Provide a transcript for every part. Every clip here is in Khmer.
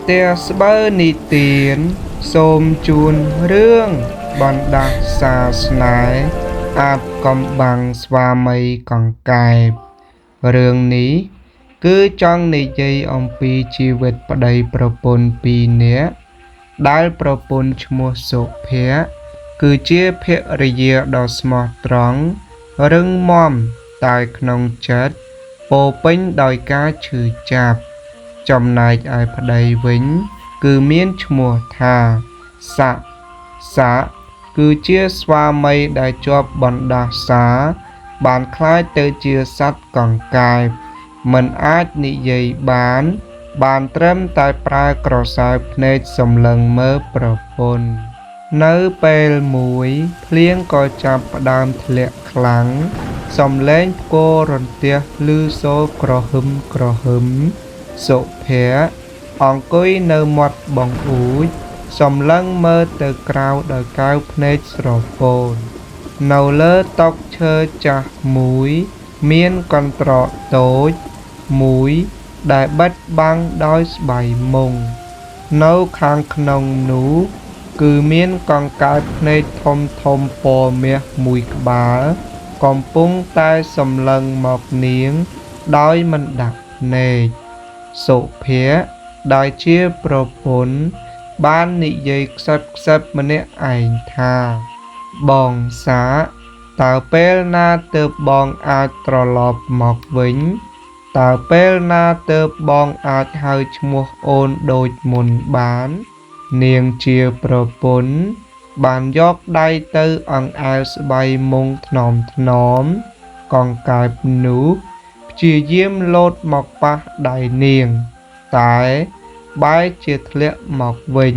เตียสเบอร์นิเตียนโสมจูนเรื่องบรรดาศาสนาอาจกำบังสวามีกังกายเรื่องนี้คือจังในใจอมปีชีวิตประเดประปนปีเนี้ยได้ประปนชมัวโสเพะคือเจียเพริเยดอสมอตรองเรื่องมอมตายขนงจัดโปปิ้งดอยกาชื่อจับจำนายไอพไดวิงคือเมียนชมัวทาสะคือเจียสวามีได้จวบบรรดาสาบานคล้ายเตอเจียสัตว์กองกายมันอาจนิยายบานเตรมตายปลายกระสายเพนสมเลงเมื่อประปนเนื้อเปลมวยเพลียงก็จับดามทะเลคลังสมเล่นโกรนเตียลือโซกระหึมโสเพะองกุยเนื้อหมดบองอูยสมเลงเมื่อเตอกราวโดยกาวเพนสรปนเนื้อเลือตกเชอจักมวยเมียนกันตรอโตยมวยได้บัดบังดอยใบมงเนื้อคางขนงหนูคือเมียนกองกายในทมปอเมียมวยกบากอมปุ้งใต้สำเลังหมอกเนียงดอยมันดักเนยโสเพะได้เชี่ยประผลบ้านนิยายซับมันเนี่ยไอทาบองสาตาเปลนาเติบบองอาตรลอบหมอกวิงตาเปลนาเติบบองอาจหายชมัวโอนโดยมุนบานเนียงเชียประปนบานยอกได้เตออังอาสใบมงถนอมกองกายหนูเชียเยี่ยมโลดหมอกปะได้เนียงตายใบเชียทะเลหมอกวิง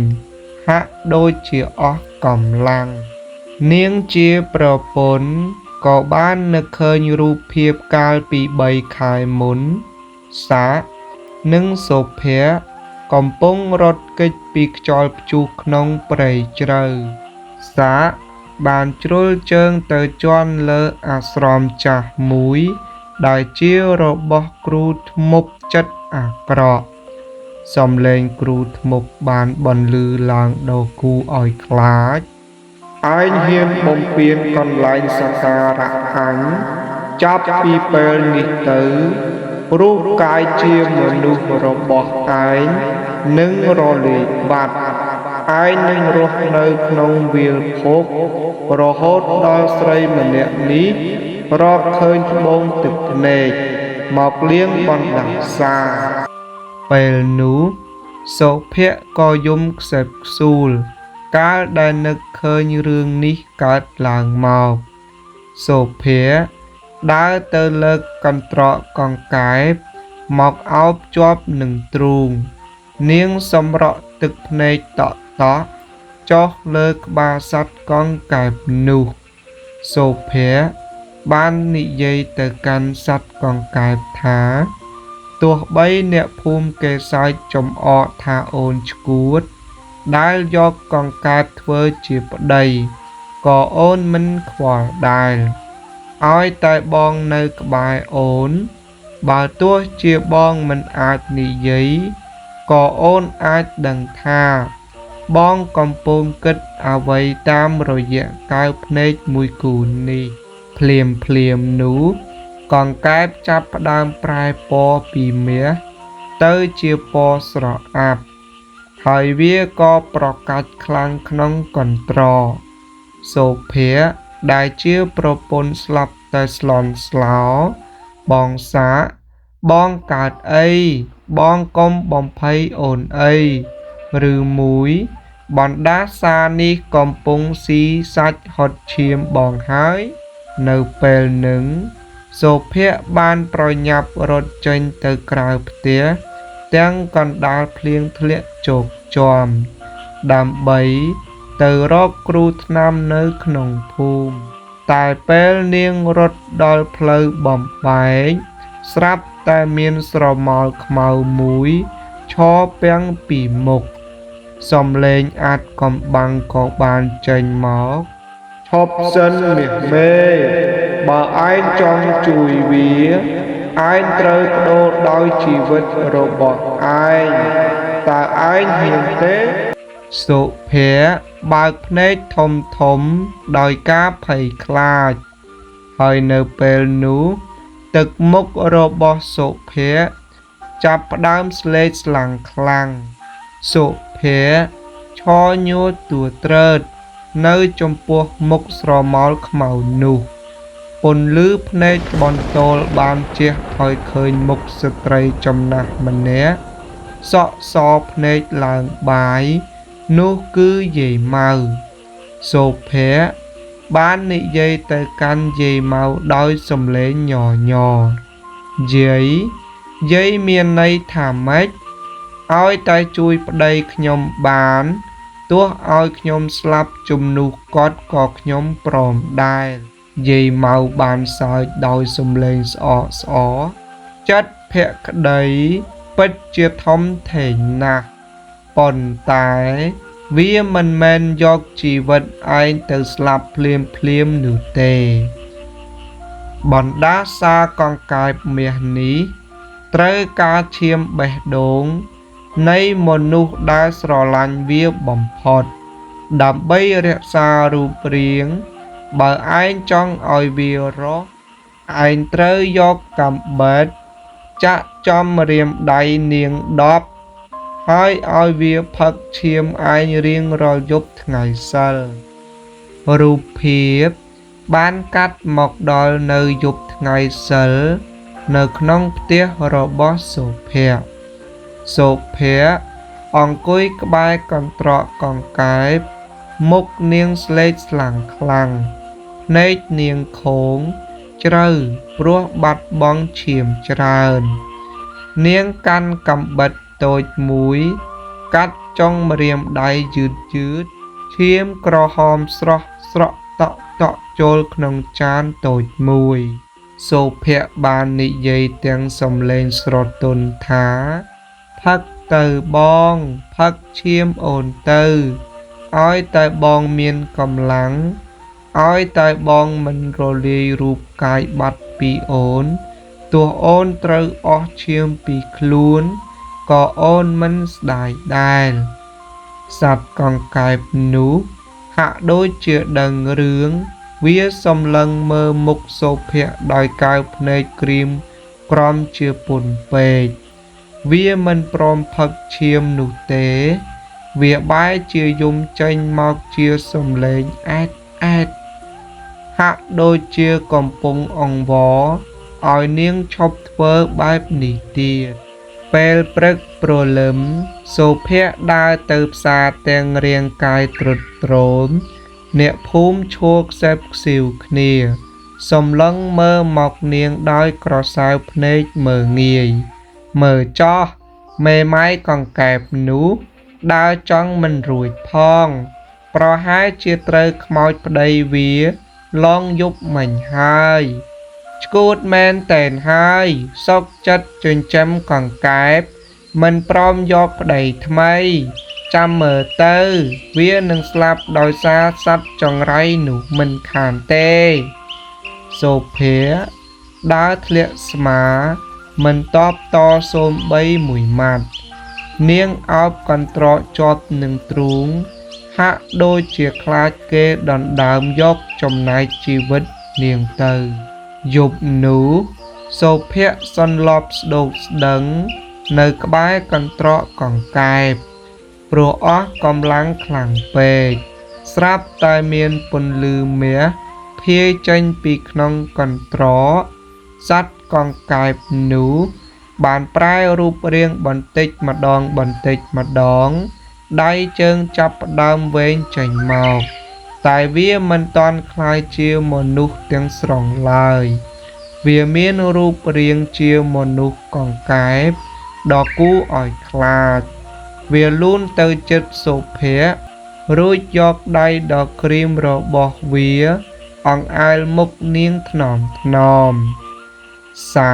ฮะโดยเชียออกกำลังเนียงเชียประปนก็บ้านนึกเคยรูปเพียบกาลปีใบขายหมุนสานึ่งโสเพะกอมปงรถกิจปีกจอลจูขนงเปรยเจอสาบานจรุลเจิงเตอจวนเลออาสรอมจ่ามุยได้เจียวรบกรูทมุบจัดอากรอสมเลงกรูทมุบบานบนลือลางดอกูอ่อยคลาดไอเฮียนบงเปียนก่อนไลน์สการะหันจับปีเปลนิเตอรูปกายเจียมนุษย์รบไอนึ่งรอลีบัดไอนึ่งรถในขนมวิลพกรอฮดดอสไรมันเนี่ยนี้รอเคยบงตึกเนกหมอกเลี้ยงบอนดังซาเปลนูโสเพะก็ยุมเสบสูลกาได้นึกเคยเรื่องนี้กัดหลังหมอกโสเพะได้เตอเลิกกันตรอกองกายหมอกเอาจอบหนึ่งตรูงเนียงสมรตึกในต่อจอกเลิกบาสัตกองกายนูโสเพะบ้านนิยายเตอกันสัตกองกายถาตัวใบเนี่ยภูมิเกษายจมอทาโอนชกูดได้ยกกองกายเทอจีบใดก่อโอนมันขวาได้อ้อยแต่บองในกบายโอนบาตัวเจียบองมันอาจนิยัยก่อโอนอาจดังท่าบองกำปงกึดเอาไว้ตามรอยกายเพนจมุยกูนี่เพลียมหนูกองกายจับดามปลายปอปีเมียเตอเจียปอสระอับหายเวียก็ประกาศคลังขนงก่อนตรอโสเพะได้เจียประปนสลับแต่สลอนสลาวบองสาบองกาดเอบองกมบอมไพโอนหรือมุยบอนดาซานีกอมปงซีซัดฮอดเชียมบองหายในเปลหนึ่งโสเพะบานปรยับรถเจนเตอกราวเตียเตียงก่อนดาเพลียงทะเลโจกจอมดำใบเตอรอบกรูทนำเนื้อขนมภูมิตายเปลเนียงรถดอลเพลบอมไปสรับแต่เมียนสรมอลขมาวมุยชอเปียงปีมกสมเลงอาจกำบังของบานเจนหมอกชอบเส้นเมียเมบ่ไอจอมจุยเวียไอเตอโดดอยชีวิตระบบไอแต่ไอ ឯងហ៊ានទេសុភ័ក្របើកភ្នែកធំដោយការភ័យខ្លាចហើយនៅពេលនោះទឹកមុខរបស់សុភ័ក្រចាប់ផ្ដើមស្លេកស្លាំងខ្លាំងសុភ័ក្រឈរញួរទួត្រើតនៅចំពោះមុខស្រមោលខ្មៅនោះពន្លឺភ្នែកបន្ទោលបានជះថយឃើញមុខស្ត្រីចំណាស់ម្នាក់សក់សភ្នែកឡើងបាយនោះគឺយាយម៉ៅសុភ័ក្របាននិយាយទៅកាន់យាយម៉ៅដោយសំឡេងញញយាយមានន័យថាម៉េចឲ្យតែជួយប្តីខ្ញុំបានទោះឲ្យខ្ញុំស្លាប់ជំនួសគាត់ក៏ខ្ញុំព្រមដែរយាយម៉ៅបានសើចដោយសំឡេងស្អកស្អរចិត្តភក្តីពិតជាធំធេងណាស់ប៉ុន្តែវាមិនមែនយកជីវិតឯងទៅស្លាប់ភ្លាមនោះទេបណ្ដាសាកង្កែបមាសនេះត្រូវការឈាមបេះដូងនៃមនុស្សដែលស្រឡាញ់វាបំផុតដើម្បីរក្សារូបរាងបើឯងចង់ឲ្យវារស់ឯងត្រូវយកកាំបិតចាក់ចំរាមដៃនាង10ហើយឲ្យវាផឹកឈាមឯងរៀងរាល់យប់ថ្ងៃសិលរូបភាពបានកាត់មកដល់នៅយប់ថ្ងៃសិលនៅក្នុងផ្ទះរបស់សុភ័ក្រអង្គុយក្បែរកន្ត្រកកង្កែបមុខនាងស្លេកស្លាំងខ្លាំងភ្នែកនាងខូងជ្រៅព្រោះបាត់បង់ឈាមច្រើននាងកាន់កាំបិតតូចមួយកាត់ចុងម្រាមដៃយឺតឈាមក្រហមស្រស់ស្រក់តក់ចូលក្នុងចានតូចមួយសុភ័ក្របាននិយាយទាំងសំឡេងស្រទន់ថាផឹកទៅបងផឹកឈាមអូនទៅឲ្យតែបងមានកម្លាំងឲ្យតែបងមិនរលាយរូបកាយបាត់ពីអូនទោះអូនត្រូវអស់ឈាមពីខ្លួនក៏អូនមិនស្ដាយដែរសត្វកង្កែបនោះហាក់ដូចជាដឹងរឿងវាសម្លឹងមើលមុខសុភ័ក្រដោយកៅភ្នែកក្រៀមក្រំជាពន់ពេកវាមិនព្រមផឹកឈាមនោះទេវាបែរជាយំចេញមកជាសំឡេងអែតហាក់ដូចជាកំពុងអង្វរឲ្យនាងឈប់ធ្វើបែបនេះទៀតពេលព្រឹកព្រលឹមសុភ័ក្រដើរទៅផ្សារទាំងរាងកាយទ្រុឌទ្រោមអ្នកភូមិឈរខ្សែបខ្សៀវគ្នាសម្លឹងមើលមកនាងដោយក្រសែវភ្នែកមើលងាយមើលចោះមេម៉ាយកង្កែបនោះដើរចង់មិនរួចផងប្រហែលជាត្រូវខ្មោចប្តីវាឡងយប់មិញហើយឆ្កួតមែនតែនហើយសុកចិត្តចិញ្ចឹមកង្កែបមិនព្រមយកប្តីថ្មីចាំមើលទៅវានឹងស្លាប់ដោយសារសត្វចង្រៃនោះមិនខានទេសុភ័ក្រដើរធ្លាក់ស្មាមិនតបតសូម្បីមួយម៉ាត់នាងអោបកន្ត្រកជាប់នឹងទ្រូងហាក់ដូចជាខ្លាចគេដណ្ដើមយកចំណែកជីវិតនាងទៅយប់នោះសុភ័ក្រសន្លប់ស្ដោកស្ដឹងនៅក្បែរកន្ត្រកកង្កែបព្រោះអស់កម្លាំងខ្លាំងពេកស្រាប់តែមានពន្លឺមាសភាយចេញពីក្នុងកន្ត្រកសត្វកង្កែបនោះបានប្រែរូបរាងបន្តិចម្ដងដៃជើងចាប់ផ្ដើមវែងចេញមកតែវាមិនទាន់คล้ายជាមនុស្សទាំងស្រុងឡើយវាមានរូបរាងជាមនុស្សកង្កែបដ៏គួរឲ្យខ្លាចវាលូនទៅជិតសុភ័ក្ររួចយកដៃដ៏ក្រៀមរបស់វាអង្អែលមុខនាងថ្នមសា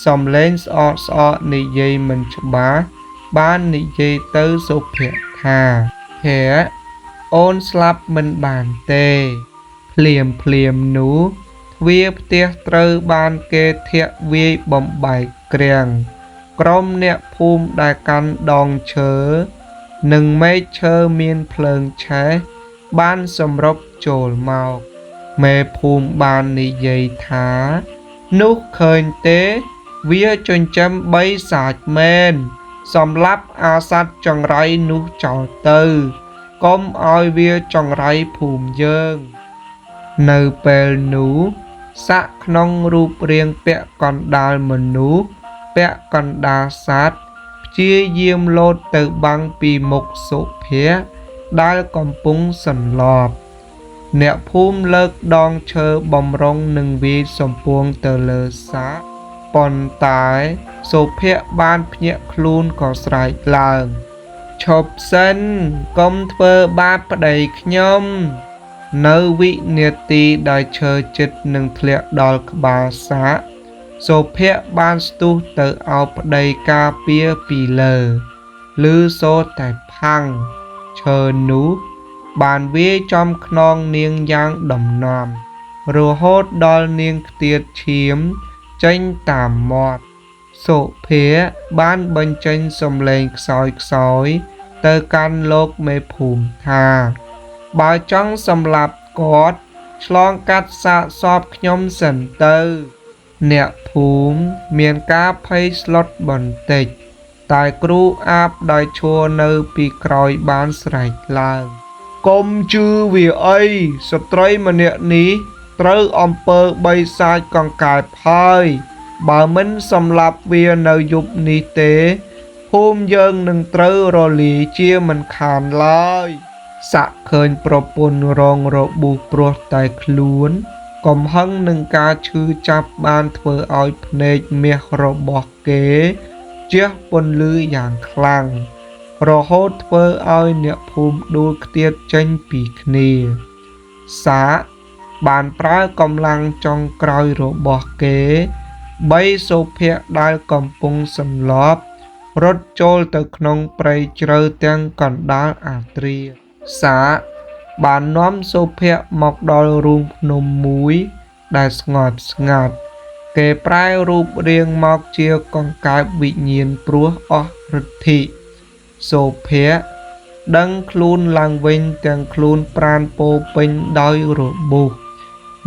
សំឡេងស្អកនិយាយមិនច្បាស់បាននិយាយទៅសុភ័ក្រថាភ័ក្រអូនស្លាប់មិនបានទេភ្លាមនោះទ្វារផ្ទះត្រូវបានគេធាក់វាយបំបែកក្រាំងក្រុមអ្នកភូមិដែលកាន់ដងឈើ នឹងមេឃឈើមានភ្លើងឆេះបានសម្រុកចូលមកមេភូមិបាននិយាយថានោះឃើញទេវាចិញ្ចឹមបីសាច់មែនសម្រាប់អាសត្វចង្រៃនោះចោលទៅកុំឲ្យវាចង្រៃភូមិយើងនៅពេលនោះស័ក្តិក្នុងរូបរាងពាក់កណ្ដាលមនុស្សពាក់កណ្ដាលសត្វព្យាយាមលោតទៅបាំងពីមុខសុភ័ក្រដែលកំពុងសន្លប់អ្នកភូមិលើកដងឈើបំរុងនឹងវាយសំពងទៅលើស័ក្តិប៉ុន្តែសុភ័ក្របានភ្ញាក់ខ្លួនក៏ស្រែកឡើងឈប់សិនកុំធ្វើបាបប្តីខ្ញុំនៅវិនាទីដែលឈើចិត្តនឹងធ្លាក់ដល់ក្បាលស័ក្តិសុភ័ក្របានស្ទុះទៅអោបប្តីការពារពីលើឮសូរតែផាំងឈើនោះបានវាយចំខ្នងនាងយ៉ាងដំណំរហូតដល់នាងខ្ទាតឈាមចេញតាមមាត់សុភ័ក្របានបញ្ចេញសំឡេងខ្សោយៗទៅកាន់លោកមេភូមិថាបើចង់សម្លាប់គាត់ឆ្លងកាត់សាកសពខ្ញុំសិនទៅអ្នកភូមិមានការភ័យស្លុតបន្តិចតែគ្រូអាបដោយឈរនៅពីក្រោយបានស្រែកឡើងកុំជឿវាអីស្ត្រីម្នាក់នេះត្រូវអំពើបីសាចកង្កែបហើយបើមិនសម្លាប់វានៅយប់នេះទេភូមិយើងនឹងត្រូវរលាយជាមិនខានឡើយសាក់ឃើញប្រពន្ធរងរបួសព្រោះតែខ្លួនកំហឹងនឹងការឈឺចាប់បានធ្វើឲ្យភ្នែកមាសរបស់គេជះពន្លឺយ៉ាងខ្លាំងរហូតធ្វើឲ្យអ្នកភូមិដួលខ្ទាតចេញពីគ្នាសាកបានប្រើកម្លាំងចុងក្រោយរបស់គេបីសុភ័ក្រដែលកំពុងសន្លប់រត់ចូលទៅក្នុងព្រៃជ្រៅទាំងកណ្ដាលអាទ្រាសាកបាននាំសុភ័ក្រមកដល់រូងភ្នំមួយដែលស្ងប់ស្ងាត់គេប្រែរូបរាងមកជាកង្កែបវិញ្ញាណព្រោះអស់ឫទ្ធិសុភ័ក្រដឹងខ្លួនឡើងវិញទាំងខ្លួនប្រាណពោពេញដោយរបួស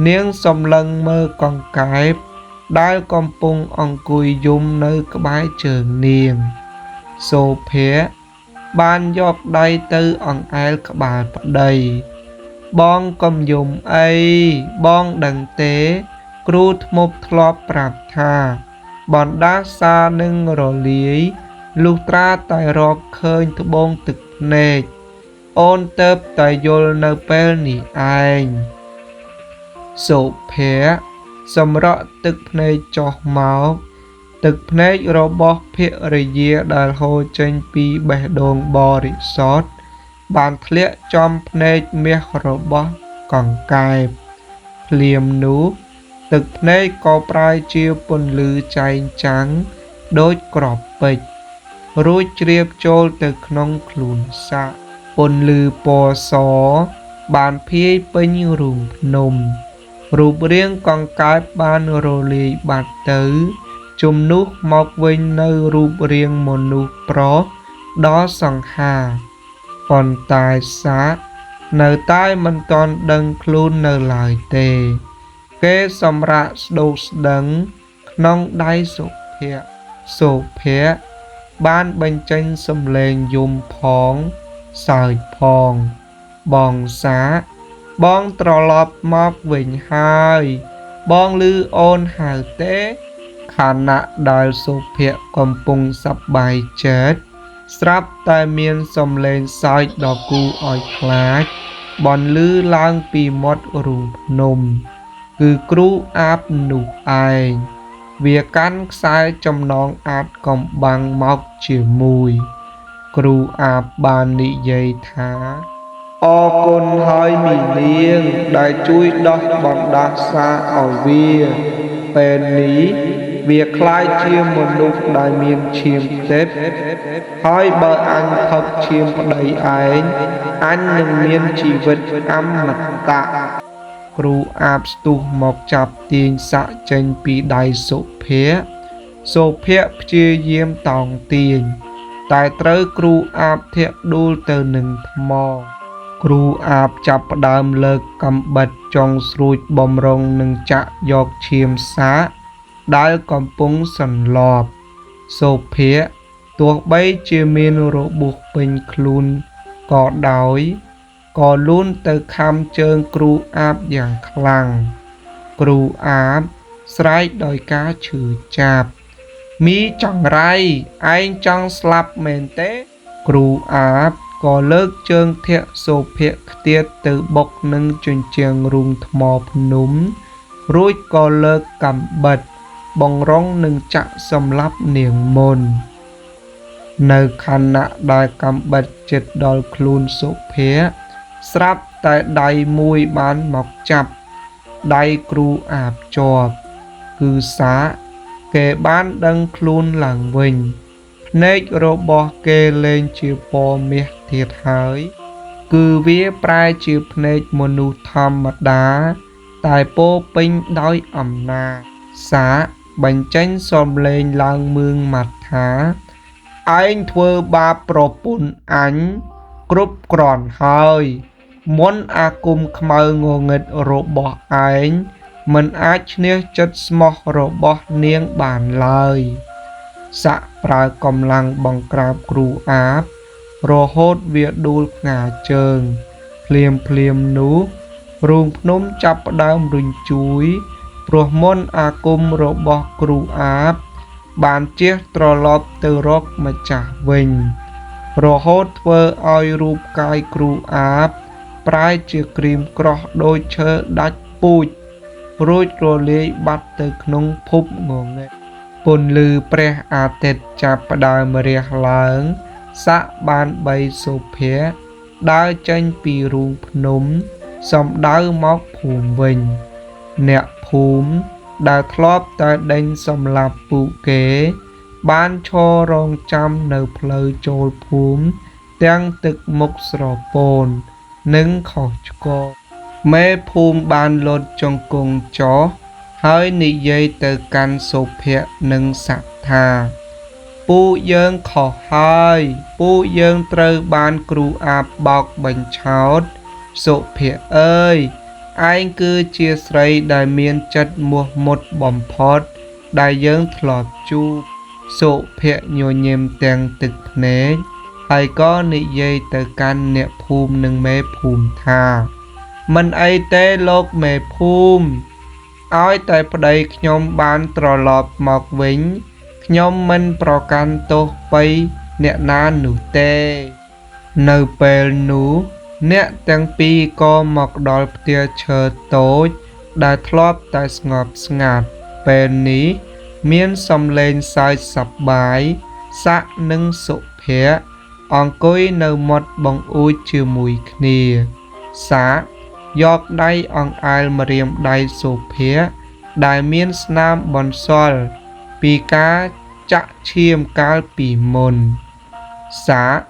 នាងសំឡឹងមើលកង្កែបដែលកំពុងអង្គុយយំនៅក្បែរជើងនាងសុភ័ក្របានយកដៃទៅអង្អែលក្បាលប្តីបងកុំយំអីបងដឹងទេគ្រូធ្មប់ធ្លាប់ប្រាប់ថាបណ្ដាសានឹងរលាយលុះត្រាតែរកឃើញត្បូងទឹកភ្នែកអូនទៅតែយល់នៅពេលនេះឯងសុភ័ក្រសម្រក់ទឹកភ្នែកចុះមកទឹកភ្នែករបស់ភរិយាដែលហូរចេញពីបេះដូងបរិសុទ្ធបានធ្លាក់ចំភ្នែកមាសរបស់កង្កែបភ្លាមនោះទឹកភ្នែកក៏ប្រែជាពន្លឺចែងចាំងដូចក្របពេជ្ររួចជ្រាបចូលទៅក្នុងខ្លួនសាក់ពន្លឺពណ៌សបានភាយពេញរូងភ្នំរូបរាងកង្កែបបានរលាយបាត់ទៅជំនួសមកវិញនៅរូបរាងមនុស្សប្រុសដ៏សង្ហាប៉ុន្តែសាកនៅតែមិនទាន់ដឹងខ្លួននៅឡើយទេគេសម្រាកស្ដោកស្ដឹងក្នុងដៃសុភ័ក្របានបញ្ចេញសំឡេងយំផងសើចផងបងសាកបងត្រឡប់មកវិញហើយបងឮអូនហៅទេខណៈដែលសុភ័ក្រកំពុងសប្បាយចិត្តស្រាប់តែមានសំឡេងសើចដ៏គួរឲ្យខ្លាចបន្លឺឡើងពីមាត់រូងភ្នំគឺគ្រូអាបនោះឯងវាកាន់ខ្សែចំណងអាតកំបាំងមកជាមួយគ្រូអាបបាននិយាយថាអរគុណហើយមីនាងដែលជួយដោះបណ្ដាសាឲ្យវាពេលនេះវាคล้ายជាមនុស្សដែលមានឈាមទេពហើយបើអញផឹកឈាមប្តីឯងអញនឹងមានជីវិតអមតៈគ្រូអាបស្ទុះមកចាប់ទាញសាក់ចេញពីដៃសុភ័ក្រព្យាយាមតោងទាញ តែត្រូវគ្រូអាបធាក់ដួលទៅនឹងថ្មគ្រូអាបចាប់ផ្ដើមលើកកំបិតចុងស្រួចបំរុងនឹងចាក់យកឈាមសាកដែលកំពុងសន្លប់សូភាទោះបីជាមានរបួសពេញខ្លួនក៏ដោយក៏លូនទៅខំជើងគ្រូអាបយ៉ាងខ្លាំងគ្រូអាបស្រែកដោយការឈឺចាប់មីចង្រៃឯងចង់ស្លាប់មែនទេគ្រូអាបក៏លើកជើងធាក់សូភាខ្ទាតទៅបុកនឹងជញ្ជាំងរូងថ្មភ្នំរួចក៏លើកកំបិតបង្រុងនឹងចាក់សម្លាប់នាងមុននៅខណៈដែលកំបិតជិតដល់ខ្លួនសូភាស្រាប់តែដៃមួយបានមកចាប់ដៃគ្រូអាបជាប់គឺសាគេបានដឹងខ្លួនឡើងវិញភ្នែករបស់គេលែងជាពណ៌មាសទៀតហើយគឺវាប្រែជាភ្នែកមនុស្សធម្មតាតែពោពេញដោយអំណាចសាបញ្ចេញសំឡេងឡើងមឿងម៉ាត់ថាឯងធ្វើបាបប្រពន្ធអញគ្រប់គ្រាន់ហើយមន្តអាគមខ្មៅងងឹតរបស់ឯងមិនអាចឈ្នះចិត្តស្មោះរបស់នាងបានឡើយសាក់ប្រើកម្លាំងបង្ក្រាបគ្រូអាបរហូតវាដួលផ្ងាជើងភ្លាមនោះរូងភ្នំចាប់ផ្ដើមរុញជួយព្រោះមន្តអាគមរបស់គ្រូអាបបានជះត្រឡប់ទៅរកម្ចាស់វិញរហូតធ្វើឲ្យរូបកាយគ្រូអាបប្រែជាក្រៀមក្រោះដូចឈើដាច់ពូជរួចរលាយបាត់ទៅក្នុងភពងងឹតពន្លឺព្រះអាទិត្យចាប់ផ្ដើមរះឡើងសាក់បានបីសូភាដើរចេញពីរូងភ្នំសំដៅមកភូមិវិញអ្នកភូមិដែលធ្លាប់តែដេញសម្លាប់ពួកគេបានឈររងចាំនៅផ្លូវចូលភូមិទាំងទឹកមុខស្រពោននិងខុសឆ្គងមេភូមិបានលត់ចង្គង់ចុះហើយនិយាយទៅកាន់សូភានិងស័ក្តិថាពួកយើងខុសហើយពួកយើងត្រូវបានគ្រូអាបបោកបញ្ឆោតសូភាអើយឯងគឺជាស្រីដែលមានចិត្តមោះមុតបំផុតដែលយើងធ្លាប់ជួបសូភាញញឹមទាំងទឹកភ្នែកហើយក៏និយាយទៅកាន់អ្នកភូមិនិងមេភូមិថាមិនអីទេលោកមេភូមិឲ្យតែប្តីខ្ញុំបានត្រឡប់មកវិញខ្ញុំមិនប្រកាន់ទោសបីអ្នកណានោះទេនៅពេលនោះអ្នកទាំងពីរក៏មកដល់ផ្ទះឈើតូចដែលធ្លាប់តែស្ងប់ស្ងាត់ពេលនេះមានសំឡេងសើចសប្បាយសាក់និងសុភ័ក្រអង្គុយនៅមាត់បង្អួចជាមួយគ្នាសាក់យកដៃអង្អែលម្រាមដៃសូភាដែលមានស្នាមបន្សល់ពីការចាក់ឈាមកាលពីមុនសាក់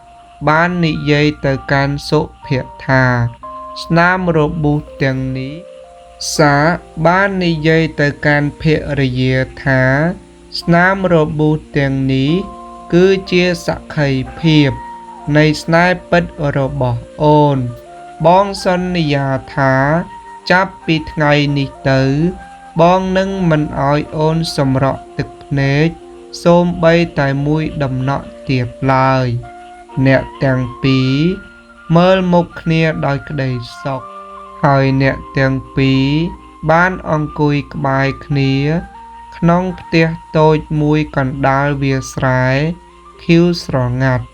បាននិយាយទៅកាន់សុភ័ក្រថាស្នាមរបួសទាំងនេះសាបាននិយាយទៅកាន់ភរិយាថាស្នាមរបួសទាំងនេះគឺជាសក្ខីភាពនៃស្នេហ៍ពិតរបស់អូនបងសន្យាថាចាប់ពីថ្ងៃនេះទៅបងនឹងមិនឲ្យអូនសម្រក់ទឹកភ្នែកសូម្បីតែមួយដំណក់ទៀតឡើយអ្នកទាំងពីរមើលមុខគ្នាដោយក្តីសុខហើយអ្នកទាំងពីរបានអង្គុយក្បែរគ្នាក្នុងផ្ទះតូចមួយកណ្ដាលវាលស្រែខៀវស្រងាត់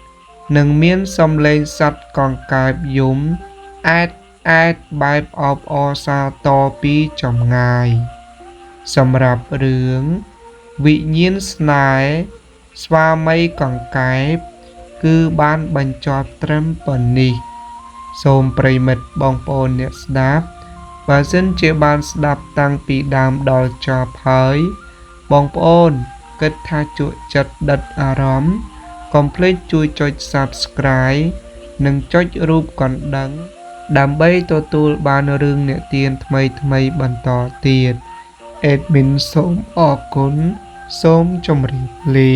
និងមានសំឡេងសត្វកង្កែបយំអែតបែបអបអរសាទរពីចម្ងាយសម្រាប់រឿងវិញ្ញាណស្នេហ៍ស្វាមីកង្កែបគឺបានបញ្ចប់ត្រឹមប៉ុណ្នេះសូមប្រិមិត្តបងប្អូនអ្នកស្ដាប់បើសិនជាបានស្ដាប់តាំងពីដើមដល់ចប់ហើយបងប្អូនគិតថាជក់ចិត្តដិតអារម្មណ៍កុំភ្លេចជួយចុច Subscribe និងចុចរូបកណ្ដឹងដើម្បីទទួលបានរឿងនិទានថ្មីបន្តទៀត Admin សូមអរគុណសូមជម្រាបលា